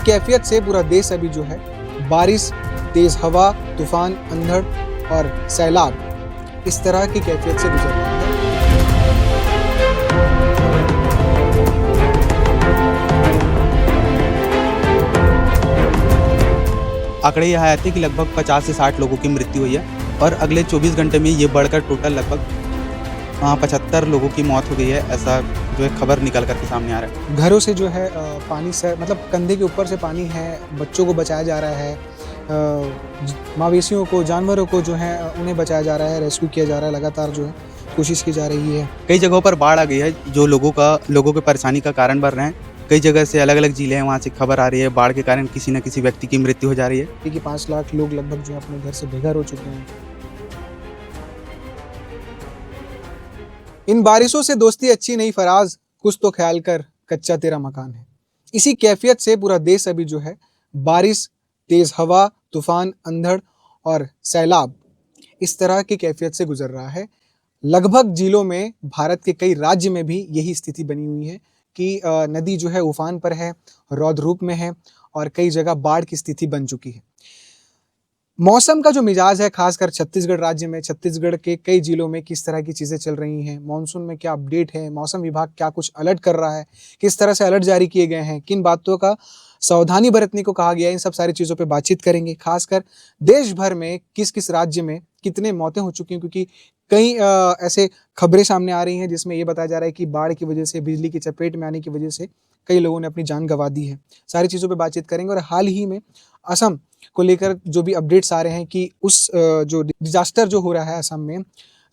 कैफियत से पूरा देश अभी जो है बारिश, तेज हवा, तूफान, अंधड़ और सैलाब इस तरह की कैफियत से गुजर रहा है। आंकड़े यह आए थे कि लगभग 50 से 60 लोगों की मृत्यु हुई है और अगले 24 घंटे में ये बढ़कर टोटल लगभग 75 लोगों की मौत हो गई है। ऐसा जो है खबर निकल कर के सामने आ रहा है। घरों से जो है पानी से मतलब कंधे के ऊपर से पानी है, बच्चों को बचाया जा रहा है, मवेशियों को, जानवरों को जो है उन्हें बचाया जा रहा है, रेस्क्यू किया जा रहा है, लगातार जो है कोशिश की जा रही है। कई जगहों पर बाढ़ आ गई है जो लोगों के परेशानी का कारण बन रहे हैं। कई जगह से अलग अलग जिले हैं, वहाँ से खबर आ रही है बाढ़ के कारण किसी न किसी व्यक्ति की मृत्यु हो जा रही है। कि 5 लाख लोग लगभग जो है अपने घर से बेघर हो चुके हैं। इन बारिशों से दोस्ती अच्छी नहीं फराज, कुछ तो ख्याल कर कच्चा तेरा मकान है। इसी कैफियत से पूरा देश अभी जो है बारिश, तेज हवा, तूफान, अंधड़ और सैलाब इस तरह की कैफियत से गुजर रहा है। लगभग जिलों में, भारत के कई राज्य में भी यही स्थिति बनी हुई है कि नदी जो है उफान पर है, रौद्र रूप में है और कई जगह बाढ़ की स्थिति बन चुकी है। मौसम का जो मिजाज है, खासकर छत्तीसगढ़ राज्य में, छत्तीसगढ़ के कई जिलों में किस तरह की चीज़ें चल रही हैं, मानसून में क्या अपडेट है, मौसम विभाग क्या कुछ अलर्ट कर रहा है, किस तरह से अलर्ट जारी किए गए हैं, किन बातों का सावधानी बरतने को कहा गया है, इन सब सारी चीज़ों पे बातचीत करेंगे। खासकर देश भर में किस किस राज्य में कितने मौतें हो चुकी हैं, क्योंकि कई ऐसे खबरें सामने आ रही हैं जिसमें ये बताया जा रहा है कि बाढ़ की वजह से, बिजली की चपेट में आने की वजह से कई लोगों ने अपनी जान गंवा दी है। सारी चीज़ों पे बातचीत करेंगे और हाल ही में असम को लेकर जो भी अपडेट्स आ रहे हैं कि उस जो डिजास्टर जो हो रहा है असम में,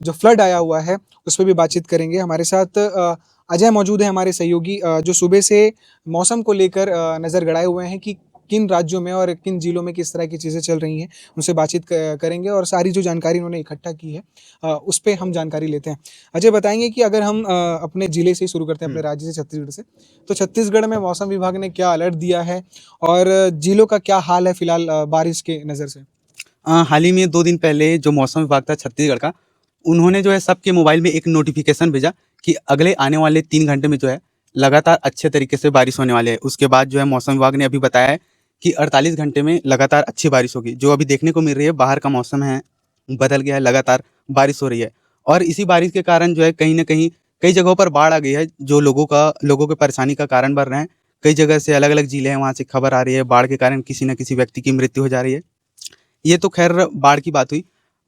जो फ्लड आया हुआ है, उस पर भी बातचीत करेंगे। हमारे साथ अजय मौजूद है, हमारे सहयोगी, जो सुबह से मौसम को लेकर नज़र गड़ाए हुए हैं कि किन राज्यों में और किन जिलों में किस तरह की चीज़ें चल रही हैं। उनसे बातचीत करेंगे और सारी जो जानकारी उन्होंने इकट्ठा की है उस पे हम जानकारी लेते हैं। अजय, बताएंगे कि अगर हम अपने ज़िले से ही शुरू करते हैं, अपने राज्य से, छत्तीसगढ़ से, तो छत्तीसगढ़ में मौसम विभाग ने क्या अलर्ट दिया है और जिलों का क्या हाल है फिलहाल बारिश के नज़र से? हाल ही में 2 दिन पहले जो मौसम विभाग था छत्तीसगढ़ का, उन्होंने जो है सबके मोबाइल में एक नोटिफिकेशन भेजा कि अगले आने वाले 3 घंटे में जो है लगातार अच्छे तरीके से बारिश होने वाली है। उसके बाद जो है मौसम विभाग ने अभी बताया है कि 48 घंटे में लगातार अच्छी बारिश होगी। जो अभी देखने को मिल रही है, बाहर का मौसम है बदल गया है, लगातार बारिश हो रही है और इसी बारिश के कारण जो है कहीं न कहीं कई जगहों पर बाढ़ आ गई है जो लोगों के परेशानी का कारण बन रहे हैं। कई जगह से अलग अलग जिले हैं, वहाँ से खबर आ रही है बाढ़ के कारण किसी न किसी व्यक्ति की मृत्यु हो जा रही है। ये तो खैर बाढ़ की बात हुई,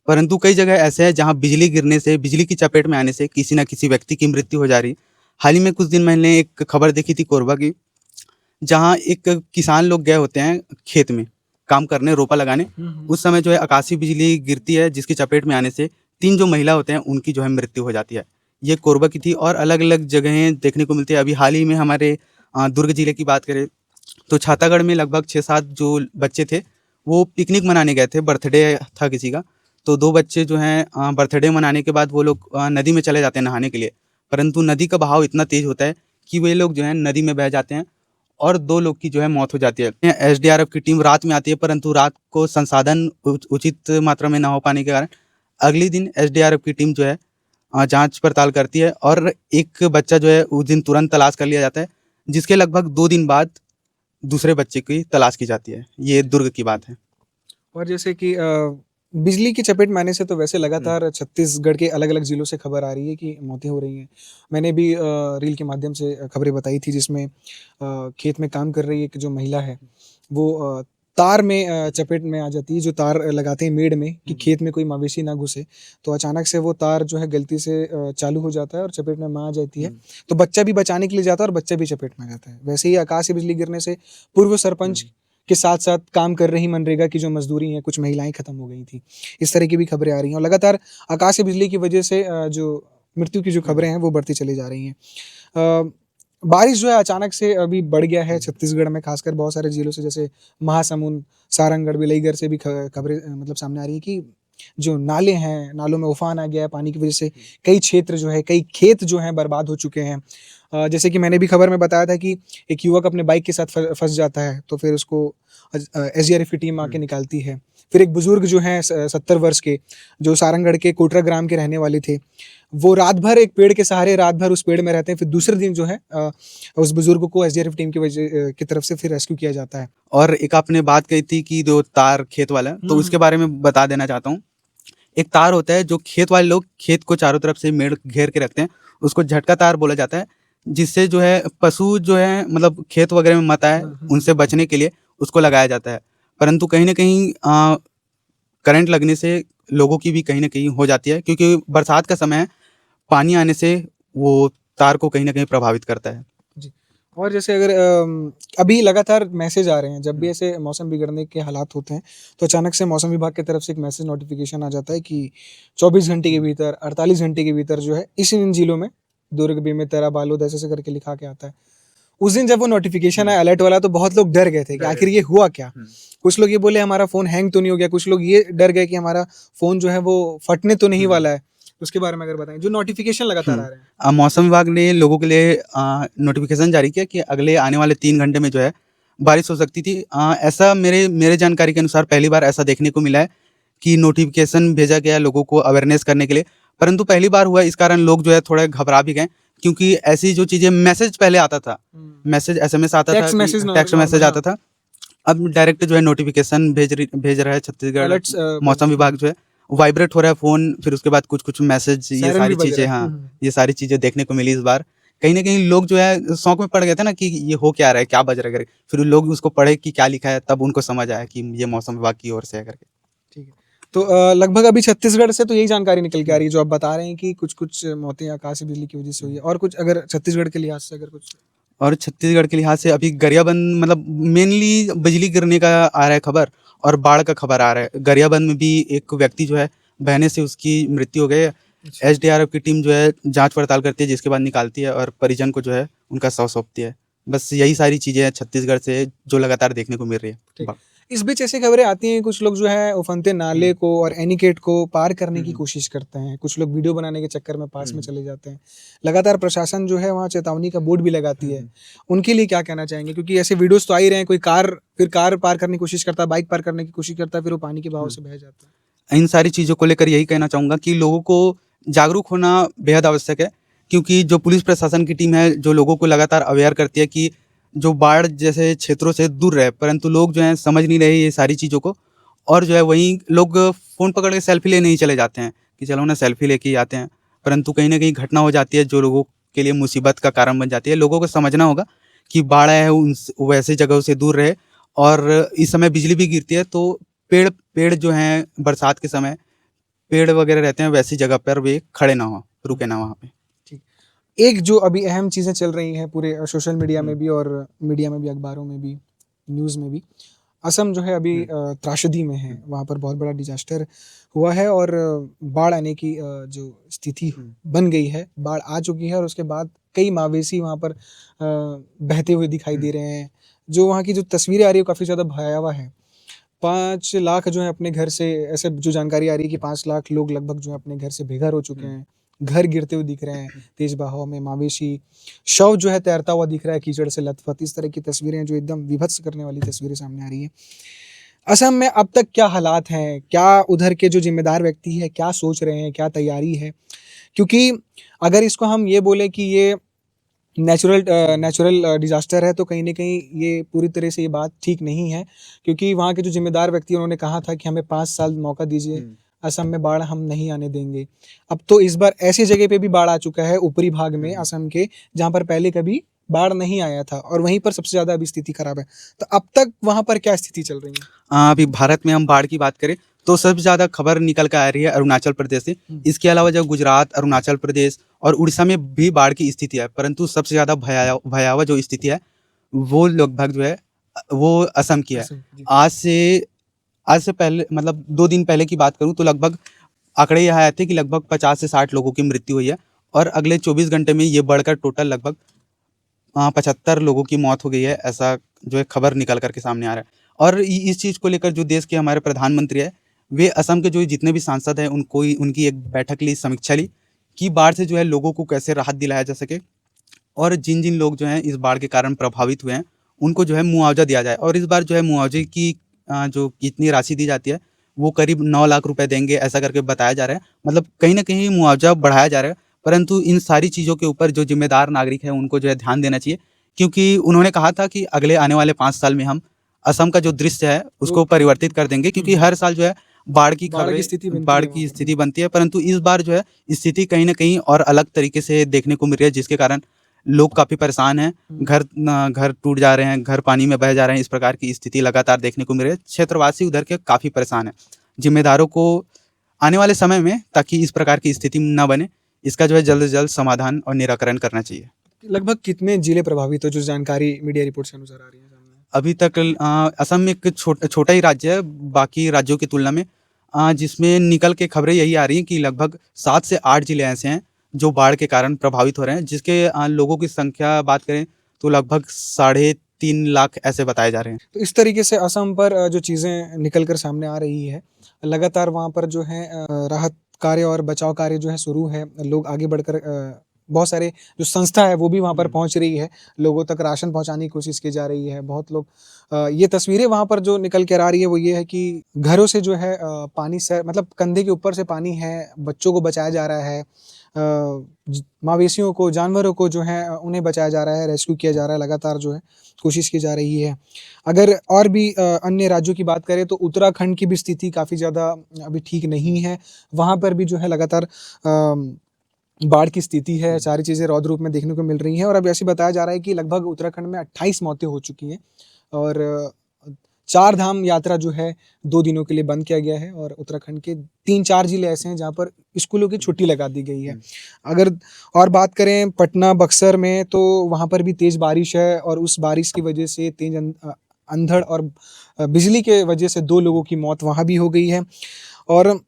परंतु कई जगह ऐसे हैं जहाँ बिजली गिरने से, बिजली की चपेट में आने से किसी न किसी व्यक्ति की मृत्यु हो जा रही है। हाल ही में कुछ दिन मैंने एक खबर देखी थी कोरबा की, जहाँ एक किसान लोग गए होते हैं खेत में काम करने, रोपा लगाने। उस समय जो है आकाशीय बिजली गिरती है जिसकी चपेट में आने से 3 जो महिला होते हैं उनकी जो है मृत्यु हो जाती है। ये कोरबा की थी और अलग अलग जगहें देखने को मिलती है। अभी हाल ही में हमारे दुर्ग जिले की बात करें तो छातागढ़ में लगभग 6-7 जो बच्चे थे वो पिकनिक मनाने गए थे, बर्थडे था किसी का। तो 2 बच्चे जो हैं बर्थडे मनाने के बाद वो लोग नदी में चले जाते हैं नहाने के लिए, परंतु नदी का बहाव इतना तेज़ होता है कि वे लोग जो हैं नदी में बह जाते हैं और 2 लोग की जो है मौत हो जाती है। एसडीआरएफ की टीम रात में आती है, परंतु रात को संसाधन उचित मात्रा में ना हो पाने के कारण अगले दिन एसडीआरएफ की टीम जो है जाँच पड़ताल करती है और एक बच्चा जो है उस दिन तुरंत तलाश कर लिया जाता है, जिसके लगभग 2 दिन बाद दूसरे बच्चे की तलाश की जाती है। ये दुर्ग की बात है। और जैसे कि बिजली की चपेट में आने से तो वैसे लगातार छत्तीसगढ़ के अलग अलग जिलों से खबर आ रही है कि मौतें हो रही हैं। मैंने भी रील के माध्यम से खबरें बताई थी जिसमें खेत में काम कर रही एक जो महिला है वो तार में चपेट में आ जाती है, जो तार लगाते हैं मेड़ में कि खेत में कोई मवेशी ना घुसे, तो अचानक से वो तार जो है गलती से चालू हो जाता है और चपेट में माँ आ जाती है। तो बच्चा भी बचाने के लिए जाता है और बच्चा भी चपेट में आ जाता है। वैसे ही आकाशीय बिजली गिरने से पूर्व सरपंच के साथ साथ काम कर रही मनरेगा की जो मजदूरी है, कुछ महिलाएं खत्म हो गई थी। इस तरह की भी खबरें आ रही हैं और लगातार आकाशीय बिजली की वजह से जो मृत्यु की जो खबरें हैं वो बढ़ती चली जा रही हैं। बारिश जो है अचानक से अभी बढ़ गया है छत्तीसगढ़ में, खासकर बहुत सारे जिलों से, जैसे महासमुंद, सारंगढ़, बिलाईगढ़ से भी खबरें मतलब सामने आ रही है कि जो नाले हैं, नालों में उफान आ गया है पानी की वजह से। कई क्षेत्र जो है, कई खेत जो हैं बर्बाद हो चुके हैं। जैसे कि मैंने भी खबर में बताया था कि एक युवक अपने बाइक के साथ फंस जाता है, तो फिर उसको एसडीआरएफ की टीम आके निकालती है। फिर एक बुजुर्ग जो हैं 70 वर्ष के, जो सारंगढ़ के कोटरा ग्राम के रहने वाले थे, वो रात भर एक पेड़ के सहारे रात भर उस पेड़ में रहते हैं। फिर दूसरे दिन जो है उस बुजुर्ग को एसडीआरएफ टीम की तरफ से फिर रेस्क्यू किया जाता है। और एक आपने बात कही थी कि जो तार खेत वाला, तो उसके बारे में बता देना चाहता हूँ। एक तार होता है जो खेत वाले लोग खेत को चारों तरफ से मेड़ घेर के रखते हैं, उसको झटका तार बोला जाता है, जिससे जो है पशु जो है मतलब खेत वगैरह में मत आए, उनसे बचने के लिए उसको लगाया जाता है। परंतु कहीं ना कहीं करंट लगने से लोगों की भी कहीं ना कहीं हो जाती है, क्योंकि बरसात का समय है, पानी आने से वो तार को कहीं ना कहीं प्रभावित करता है। जी। और जैसे अगर अभी लगातार मैसेज आ रहे हैं, जब भी ऐसे मौसम बिगड़ने के हालात होते हैं, तो अचानक से मौसम विभाग की तरफ से एक मैसेज नोटिफिकेशन आ जाता है कि 24 घंटे के भीतर, 48 घंटे के भीतर जो है इन जिलों में, दुर्ग, बेमेतरा, बालोद, ऐसे करके लिखा के आता है। उस दिन जब वो नोटिफिकेशन आया अलर्ट वाला, तो बहुत लोग डर गए थे कि आखिर ये हुआ क्या। कुछ लोग ये बोले हमारा फोन हैंग तो नहीं हो गया, कुछ लोग ये डर गए कि हमारा फोन जो है वो फटने तो नहीं वाला है। उसके बारे में अगर बताएं, जो नोटिफिकेशन लगातार आ रहे हैं। मौसम विभाग ने लोगों के लिए नोटिफिकेशन जारी किया कि अगले आने वाले 3 घंटे में जो है बारिश हो सकती थी। ऐसा मेरे जानकारी के अनुसार पहली बार ऐसा देखने को मिला है कि नोटिफिकेशन भेजा गया लोगों को अवेयरनेस करने के लिए, परंतु पहली बार हुआ, इस कारण लोग जो है थोड़े घबरा भी गए, क्योंकि ऐसी जो चीजें मैसेज पहले आता था, मैसेज एसएमएस आता था, टेक्स्ट मैसेज आता था, अब डायरेक्ट जो है नोटिफिकेशन भेज रहा है छत्तीसगढ़ मौसम विभाग जो है, वाइब्रेट हो रहा है फोन, फिर उसके बाद कुछ कुछ मैसेज, ये सारी चीजें, हाँ ये सारी चीजें देखने को मिली इस बार। कहीं ना कहीं लोग जो है शौक में पड़ गए थे ना कि ये हो क्या रहा है, क्या बज रहा है करके, फिर लोग उसको पढ़े कि क्या लिखा है, तब उनको समझ आया कि ये मौसम विभाग की ओर से है करके। ठीक है, तो लगभग अभी छत्तीसगढ़ से तो यही जानकारी निकल के आ रही है जो आप बता रहे हैं कि कुछ कुछ मौतें आकाशीय बिजली की वजह से हुई है, और कुछ अगर छत्तीसगढ़ के लिहाज से अगर कुछ। और छत्तीसगढ़ के लिहाज से अभी गरियाबंद मतलब मेनली बिजली गिरने का आ रहा है खबर, और बाढ़ का खबर आ रहा है। गरियाबंद में भी एक व्यक्ति जो है बहने से उसकी मृत्यु हो गई है। एसडीआरएफ की टीम जो है जांच पड़ताल करती है, जिसके बाद निकालती है और परिजन को जो है उनका शव सौंपती है। बस यही सारी चीजें हैं छत्तीसगढ़ से जो लगातार देखने को मिल रही है। इस बीच ऐसी खबरें आती हैं, कुछ लोग जो है उफनते नाले को और एनीकेट को पार करने की कोशिश करते हैं, कुछ लोग वीडियो बनाने के चक्कर में पास में चले जाते हैं। लगातार प्रशासन जो है वहाँ चेतावनी का बोर्ड भी लगाती है। उनके लिए क्या कहना चाहेंगे, क्योंकि ऐसे वीडियोस तो आ ही रहे हैं, कोई कार पार करने की कोशिश करता है, बाइक पार करने की कोशिश करता है, फिर वो पानी के बहाव से बह जाता है। इन सारी चीज़ों को लेकर यही कहना चाहूँगा कि लोगों को जागरूक होना बेहद आवश्यक है, क्योंकि जो पुलिस प्रशासन की टीम है जो लोगों को लगातार अवेयर करती है कि जो बाढ़ जैसे क्षेत्रों से दूर रहे, परंतु लोग जो हैं समझ नहीं रहे ये सारी चीज़ों को, और जो है वहीं लोग फ़ोन पकड़ के सेल्फी लेने ही चले जाते हैं कि चलो ना सेल्फी लेके ही आते हैं, परंतु कहीं ना कहीं घटना हो जाती है जो लोगों के लिए मुसीबत का कारण बन जाती है। लोगों को समझना होगा कि बाढ़ आया है उन वैसे जगहों से दूर रहे, और इस समय बिजली भी गिरती है, तो पेड़ जो हैं बरसात के समय पेड़ वगैरह रहते हैं, वैसी जगह पर वे खड़े ना हो, रुके ना वहाँ पे। एक जो अभी अहम चीज़ें चल रही हैं पूरे सोशल मीडिया में भी, और मीडिया में भी, अखबारों में भी, न्यूज़ में भी, असम जो है अभी त्रासदी में है। वहाँ पर बहुत बड़ा डिजास्टर हुआ है और बाढ़ आने की जो स्थिति बन गई है, बाढ़ आ चुकी है, और उसके बाद कई मवेशी वहाँ पर बहते हुए दिखाई दे रहे हैं। जो वहाँ की जो तस्वीरें आ रही है काफ़ी ज़्यादा भयावह है। 5 लाख जो है अपने घर से, ऐसे जो जानकारी आ रही है कि 5 लाख लोग लगभग जो है अपने घर से बेघर हो चुके हैं। घर गिरते हुए दिख रहे हैं तेज बहाव में, मवेशी शव जो है तैरता हुआ दिख रहा है कीचड़ से लथपथ। इस तरह की तस्वीरें जो एकदम विभत्स करने वाली तस्वीरें सामने आ रही है। असम में अब तक क्या हालात हैं, क्या उधर के जो जिम्मेदार व्यक्ति है क्या सोच रहे हैं, क्या तैयारी है? क्योंकि अगर इसको हम ये बोले कि ये नेचुरल डिजास्टर है, तो कहीं ना कहीं ये पूरी तरह से ये बात ठीक नहीं है, क्योंकि वहाँ के जो जिम्मेदार व्यक्ति उन्होंने कहा था कि हमें 5 साल मौका दीजिए, असम में बाढ़ हम नहीं आने देंगे। अब तो इस बार ऐसी जगह पे भी बाढ़ आ चुका है ऊपरी भाग में असम के, जहाँ पर पहले कभी बाढ़ नहीं आया था, और वहीं पर सबसे ज्यादा अभी स्थिति खराब है। तो अब तक वहाँ पर क्या स्थिति चल रही है? अभी भारत में हम बाढ़ की बात करें तो सबसे ज़्यादा खबर निकल कर आ रही है अरुणाचल प्रदेश से। इसके अलावा जो गुजरात, अरुणाचल प्रदेश और उड़ीसा में भी बाढ़ की स्थिति है, परंतु सबसे ज़्यादा भयावह जो स्थिति है वो लगभग जो है वो असम की है। आज से पहले मतलब 2 दिन पहले की बात करूं तो लगभग आंकड़े यह आए थे कि लगभग 50 से 60 लोगों की मृत्यु हुई है, और अगले 24 घंटे में ये बढ़कर टोटल लगभग 75 लोगों की मौत हो गई है। ऐसा जो है खबर निकल करके सामने आ रहा है। और इस चीज़ को लेकर जो देश के हमारे प्रधानमंत्री है, वे असम के जो जितने भी सांसद हैं उनकी एक बैठक ली, समीक्षा ली कि बाढ़ से जो है लोगों को कैसे राहत दिलाया जा सके, और जिन जिन लोग जो हैं इस बाढ़ के कारण प्रभावित हुए हैं उनको जो है मुआवजा दिया जाए। और इस बार जो है मुआवजे की जो कितनी राशि दी जाती है वो करीब 9 लाख रुपए देंगे, ऐसा करके बताया जा रहा है। मतलब कहीं ना कहीं मुआवजा बढ़ाया जा रहा है, परंतु इन सारी चीज़ों के ऊपर जो जिम्मेदार नागरिक है उनको जो है ध्यान देना चाहिए, क्योंकि उन्होंने कहा था कि अगले आने वाले 5 साल में हम असम का जो दृश्य है उसको परिवर्तित कर देंगे, क्योंकि हर साल जो है बाढ़ की बाढ़ की खबरें, स्थिति बनती बाढ़ है की वहाँ पर। स्थिति बनती है, परंतु इस बार जो है स्थिति कहीं ना कहीं और अलग तरीके से देखने को मिल रही है, जिसके कारण लोग काफ़ी परेशान हैं। घर टूट जा रहे हैं, घर पानी में बह जा रहे हैं, इस प्रकार की स्थिति लगातार देखने को मिल रही है। क्षेत्रवासी उधर के काफ़ी परेशान हैं। जिम्मेदारों को आने वाले समय में, ताकि इस प्रकार की स्थिति न बने, इसका जो है जल्द से जल्द समाधान और निराकरण करना चाहिए। लगभग कितने जिले प्रभावित हो, जो जानकारी मीडिया रिपोर्ट्स के अनुसार आ रही है सामने? अभी तक असम में एक छोटा ही राज्य है बाकी राज्यों की तुलना में, जिसमें निकल के खबरें यही आ रही हैं कि लगभग 7 से 8 जिले ऐसे हैं जो बाढ़ के कारण प्रभावित हो रहे हैं, जिसके लोगों की संख्या बात करें तो लगभग 3.5 लाख ऐसे बताए जा रहे हैं। तो इस तरीके से असम पर जो चीज़ें निकल कर सामने आ रही है, लगातार वहाँ पर जो है राहत कार्य और बचाव कार्य जो है शुरू है। लोग आगे बढ़कर बहुत सारे जो संस्था है वो भी वहाँ पर पहुँच रही है, लोगों तक राशन पहुँचाने की कोशिश की जा रही है। बहुत लोग ये तस्वीरें वहाँ पर जो निकल कर आ रही है वो ये है कि घरों से जो है पानी से, मतलब कंधे के ऊपर से पानी है, बच्चों को बचाया जा रहा है, मवेशियों को, जानवरों को जो है उन्हें बचाया जा रहा है, रेस्क्यू किया जा रहा है, लगातार जो है कोशिश की जा रही है। अगर और भी अन्य राज्यों की बात करें तो उत्तराखंड की भी स्थिति काफ़ी ज़्यादा अभी ठीक नहीं है। वहाँ पर भी जो है लगातार बाढ़ की स्थिति है, सारी चीज़ें रौद्र रूप में देखने को मिल रही हैं। और अब ऐसे बताया जा रहा है कि लगभग उत्तराखंड में 28 मौतें हो चुकी हैं और 4 धाम यात्रा जो है 2 दिनों के लिए बंद किया गया है। और उत्तराखंड के 3-4 जिले ऐसे हैं जहाँ पर स्कूलों की छुट्टी लगा दी गई है। अगर और बात करें पटना, बक्सर में, तो वहाँ पर भी तेज़ बारिश है और उस बारिश की वजह से तेज़ अंधड़ और बिजली के वजह से 2 लोगों की मौत वहाँ भी हो गई है। और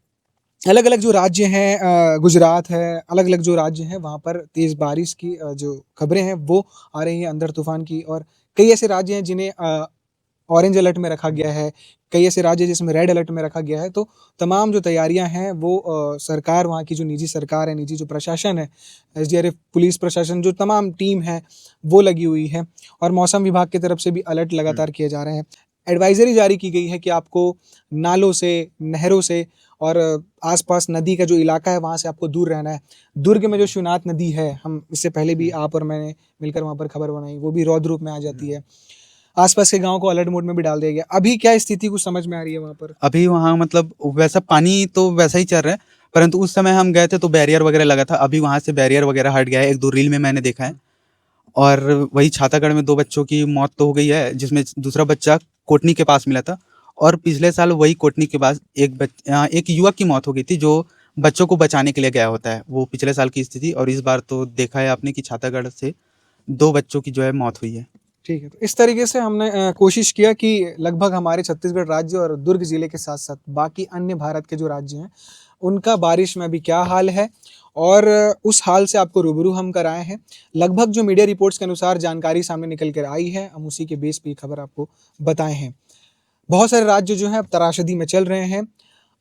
अलग-अलग जो राज्य हैं, गुजरात है, अलग-अलग जो राज्य हैं वहाँ पर तेज़ बारिश की जो खबरें हैं वो आ रही हैं, अंधड़ तूफ़ान की। और कई ऐसे राज्य हैं जिन्हें ऑरेंज अलर्ट में रखा गया है, कई ऐसे राज्य जिसमें रेड अलर्ट में रखा गया है। तो तमाम जो तैयारियां हैं वो सरकार, वहाँ की जो निजी सरकार है, निजी जो प्रशासन है, एसडीआरएफ, पुलिस प्रशासन, जो तमाम टीम है वो लगी हुई है। और मौसम विभाग की तरफ से भी अलर्ट लगातार किए जा रहे हैं। एडवाइजरी जारी की गई है कि आपको नालों से, नहरों से और आसपास नदी का जो इलाका है वहाँ से आपको दूर रहना है। दुर्ग में जो शिवनाथ नदी है, हम इससे पहले भी आप और मैंने मिलकर वहाँ पर खबर बनाई, वो भी रौद्र रूप में आ जाती है। आसपास के गाँव को अलर्ट मोड में भी डाल दिया गया। अभी क्या स्थिति कुछ समझ में आ रही है वहाँ पर? अभी वहाँ मतलब वैसा पानी तो वैसा ही चल रहा है, परंतु उस समय हम गए थे तो बैरियर वगैरह लगा था। अभी वहाँ से बैरियर वगैरह हट गया है, 1-2 रील में मैंने देखा है। और वही छातागढ़ में 2 बच्चों की मौत तो हो गई है, जिसमें दूसरा बच्चा कोटनी के पास मिला था। और पिछले साल वही कोटनी के पास एक युवक की मौत हो गई थी जो बच्चों को बचाने के लिए गया होता है। वो पिछले साल की स्थिति, और इस बार तो देखा है आपने कि छातागढ़ से 2 बच्चों की जो है मौत हुई है। ठीक है, तो इस तरीके से हमने कोशिश किया कि लगभग हमारे छत्तीसगढ़ राज्य और दुर्ग जिले के साथ साथ बाकी अन्य भारत के जो राज्य हैं उनका बारिश में अभी क्या हाल है, और उस हाल से आपको रूबरू हम कराए हैं। लगभग जो मीडिया रिपोर्ट्स के अनुसार जानकारी सामने निकल कर आई है, हम उसी के बेस पे खबर आपको बताए हैं। बहुत सारे राज्य जो हैं अब त्रासदी में चल रहे हैं।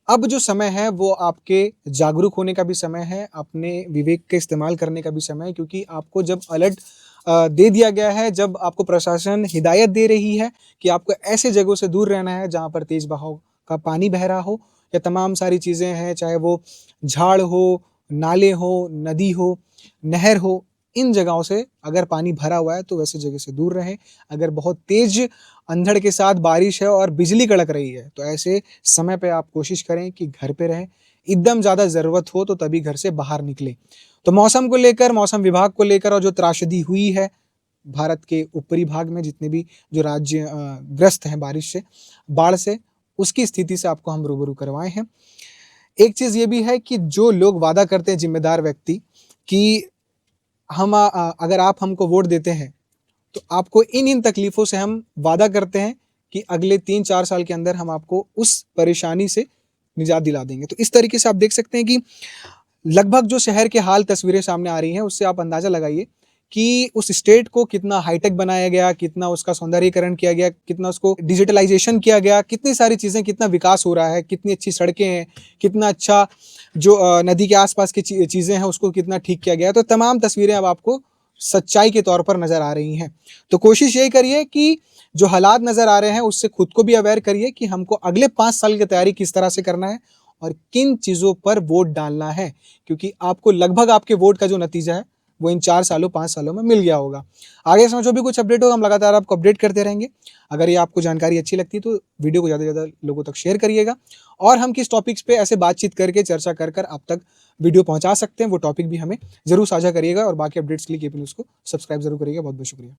अब जो समय है वो आपके जागरूक होने का भी समय है, अपने विवेक का इस्तेमाल करने का भी समय है, क्योंकि आपको जब अलर्ट दे दिया गया है, जब आपको प्रशासन हिदायत दे रही है कि आपको ऐसे जगहों से दूर रहना है जहाँ पर तेज बहाव का पानी बह रहा हो, या तमाम सारी चीज़ें हैं, चाहे वो झाड़ हो, नाले हो, नदी हो, नहर हो, इन जगहों से अगर पानी भरा हुआ है तो वैसे जगह से दूर रहें। अगर बहुत तेज अंधड़ के साथ बारिश है और बिजली कड़क रही है तो ऐसे समय पे आप कोशिश करें कि घर पे रहें। एकदम ज़्यादा ज़रूरत हो तो तभी घर से बाहर निकलें। तो मौसम को लेकर, मौसम विभाग को लेकर, और जो त्रासदी हुई है भारत के ऊपरी भाग में जितने भी जो राज्य ग्रस्त हैं बारिश से, बाढ़ से, उसकी स्थिति से आपको हम रूबरू करवाए हैं। एक चीज़ ये भी है कि जो लोग वादा करते हैं, जिम्मेदार व्यक्ति, कि हम अगर आप हमको वोट देते हैं तो आपको इन तकलीफ़ों से हम वादा करते हैं कि अगले 3-4 साल के अंदर हम आपको उस परेशानी से निजात दिला देंगे। तो इस तरीके से आप देख सकते हैं कि लगभग जो शहर के हाल तस्वीरें सामने आ रही हैं उससे आप अंदाज़ा लगाइए कि उस स्टेट को कितना हाईटेक बनाया गया, कितना उसका सौंदर्यीकरण किया गया, कितना उसको डिजिटलाइजेशन किया गया, कितनी सारी चीज़ें, कितना विकास हो रहा है, कितनी अच्छी सड़कें हैं, कितना अच्छा जो नदी के आसपास की चीज़ें हैं उसको कितना ठीक किया गया है। तो तमाम तस्वीरें अब आपको सच्चाई के तौर पर नज़र आ रही हैं। तो कोशिश यही करिए कि जो हालात नज़र आ रहे हैं उससे खुद को भी अवेयर करिए कि हमको अगले 5 साल की तैयारी किस तरह से करना है और किन चीज़ों पर वोट डालना है, क्योंकि आपको लगभग आपके वोट का जो नतीजा है वो इन 4 सालों 5 सालों में मिल गया होगा। आगे समय जो भी कुछ अपडेट होगा हम लगातार आपको अपडेट करते रहेंगे। अगर ये आपको जानकारी अच्छी लगती है तो वीडियो को ज़्यादा से ज़्यादा लोगों तक शेयर करिएगा और हम किस टॉपिक्स पे ऐसे बातचीत करके चर्चा कर आप तक वीडियो पहुंचा सकते हैं वो टॉपिक भी हमें ज़रूर साझा करिएगा और बाकी अपडेट्स के लिए केपी न्यूज़ को सब्सक्राइब ज़रूर करिएगा। बहुत बहुत शुक्रिया।